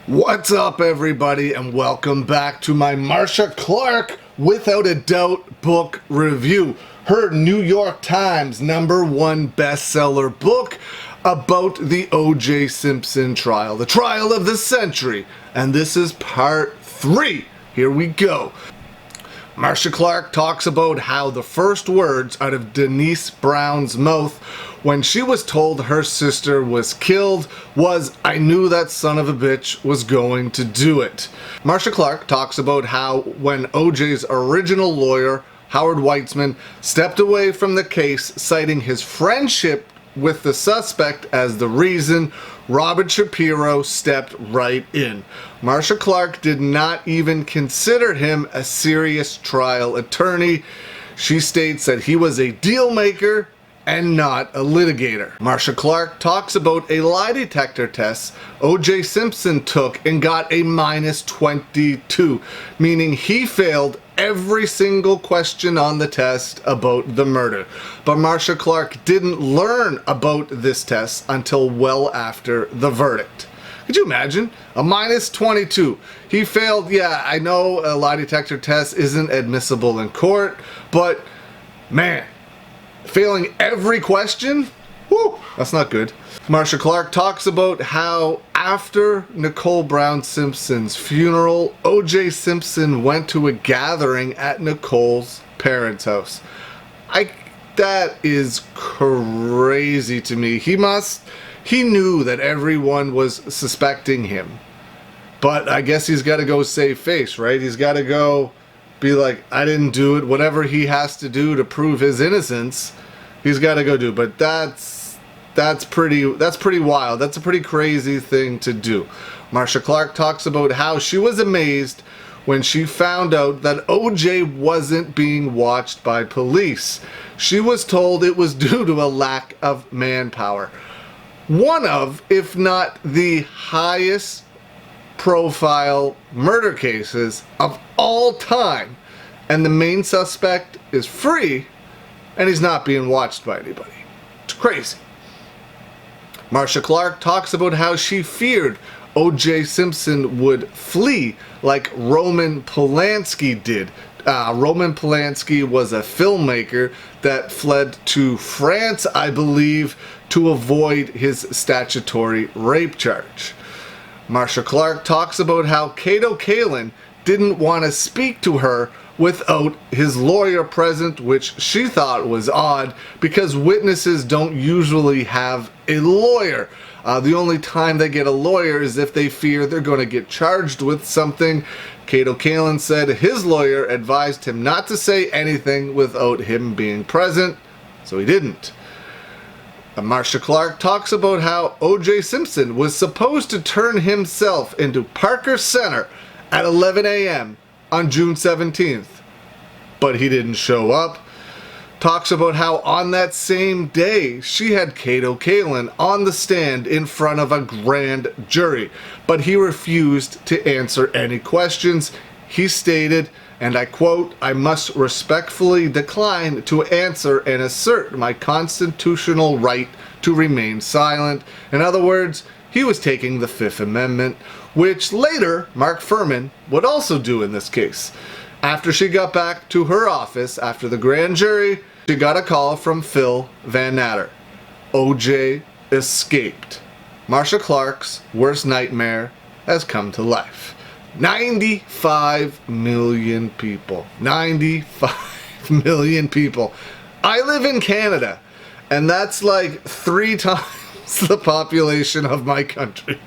What's up, everybody, and welcome back to my Marcia Clark Without a Doubt book review. Her New York Times #1 bestseller book about the O.J. Simpson trial, the trial of the century. And this is part 3. Here we go. Marcia Clark talks about how the first words out of Denise Brown's mouth when she was told her sister was killed was, "I knew that son of a bitch was going to do it." Marcia Clark talks about how when OJ's original lawyer, Howard Weitzman, stepped away from the case, citing his friendship with the suspect as the reason, Robert Shapiro stepped right in. Marcia Clark did not even consider him a serious trial attorney. She states that he was a deal maker and not a litigator. Marcia Clark talks about a lie detector test O.J. Simpson took and got a -22, meaning he failed every single question on the test about the murder. But Marcia Clark didn't learn about this test until well after the verdict. Could you imagine? A -22. He failed. Yeah, I know a lie detector test isn't admissible in court, but man, failing every question? Whew, that's not good. Marcia Clark talks about how after Nicole Brown Simpson's funeral, O.J. Simpson went to a gathering at Nicole's parents' house. That is crazy to me. He knew that everyone was suspecting him. But I guess he's got to go save face, right? He's got to go be like, I didn't do it. Whatever he has to do to prove his innocence, he's got to go do. But that's pretty wild. That's a pretty crazy thing to do. Marcia Clark talks about how she was amazed when she found out that OJ wasn't being watched by police. She was told it was due to a lack of manpower. One of, if not the highest profile murder cases of all time, and the main suspect is free and he's not being watched by anybody. It's crazy. Marcia Clark talks about how she feared O.J. Simpson would flee like Roman Polanski did. Roman Polanski was a filmmaker that fled to France, I believe, to avoid his statutory rape charge. Marcia Clark talks about how Kato Kaelin didn't want to speak to her without his lawyer present, which she thought was odd because witnesses don't usually have a lawyer. The only time they get a lawyer is if they fear they're going to get charged with something. Kato Kaelin said his lawyer advised him not to say anything without him being present, so he didn't. Marcia Clark talks about how O.J. Simpson was supposed to turn himself into Parker Center at 11 a.m. on June 17th, but he didn't show up. Talks about how on that same day she had Kato Kaelin on the stand in front of a grand jury, but he refused to answer any questions. He stated, and I quote, "I must respectfully decline to answer and assert my constitutional right to remain silent." In other words, he was taking the Fifth Amendment, which later Mark Fuhrman would also do in this case. After she got back to her office after the grand jury, she got a call from Phil Van Natter. OJ escaped. Marcia Clark's worst nightmare has come to life. 95 million people. 95 million people. I live in Canada, and that's like 3 times the population of my country.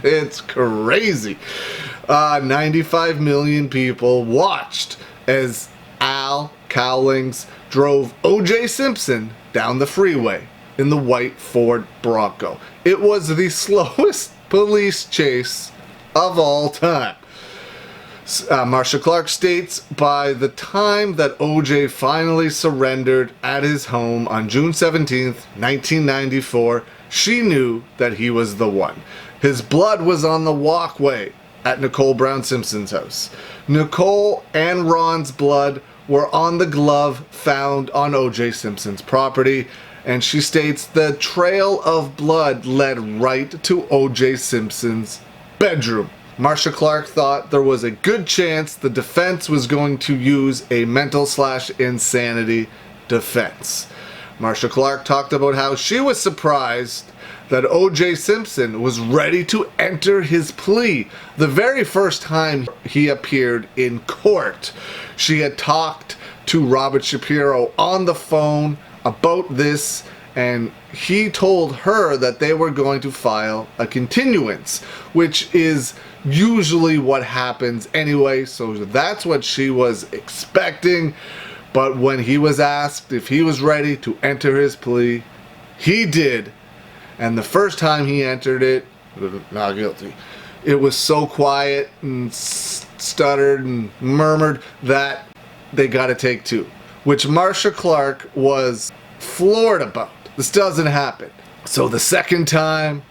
It's crazy. 95 million people watched as Al Cowlings drove O.J. Simpson down the freeway in the white Ford Bronco. It was the slowest police chase of all time. Marcia Clark states by the time that O.J. finally surrendered at his home on June 17th, 1994, she knew that he was the one. His blood was on the walkway at Nicole Brown Simpson's house. Nicole and Ron's blood were on the glove found on O.J. Simpson's property, and she states the trail of blood led right to O.J. Simpson's bedroom. Marcia Clark thought there was a good chance the defense was going to use a mental/insanity defense. Marcia Clark talked about how she was surprised that O.J. Simpson was ready to enter his plea the very first time he appeared in court. She had talked to Robert Shapiro on the phone about this, and he told her that they were going to file a continuance, which is usually what happens anyway, so that's what she was expecting. But when he was asked if he was ready to enter his plea, he did. And the first time he entered it, not guilty, it was so quiet and stuttered and murmured that they got to take two, which Marcia Clark was floored about. This doesn't happen. So the second time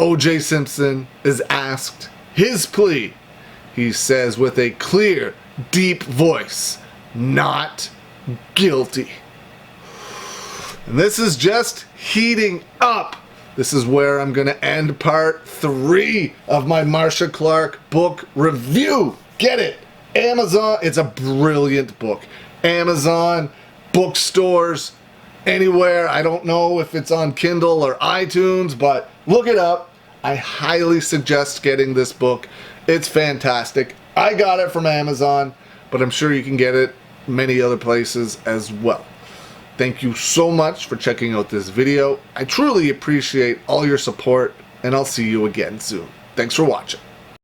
O.J. Simpson is asked his plea, he says with a clear, deep voice, "Not guilty." And this is just heating up. This is where I'm going to end part 3 of my Marcia Clark book review. Get it? Amazon. It's a brilliant book. Amazon, bookstores, anywhere. I don't know if it's on Kindle or iTunes, but look it up. I highly suggest getting this book. It's fantastic. I got it from Amazon, but I'm sure you can get it many other places as well. Thank you so much for checking out this video. I truly appreciate all your support, and I'll see you again soon. Thanks for watching.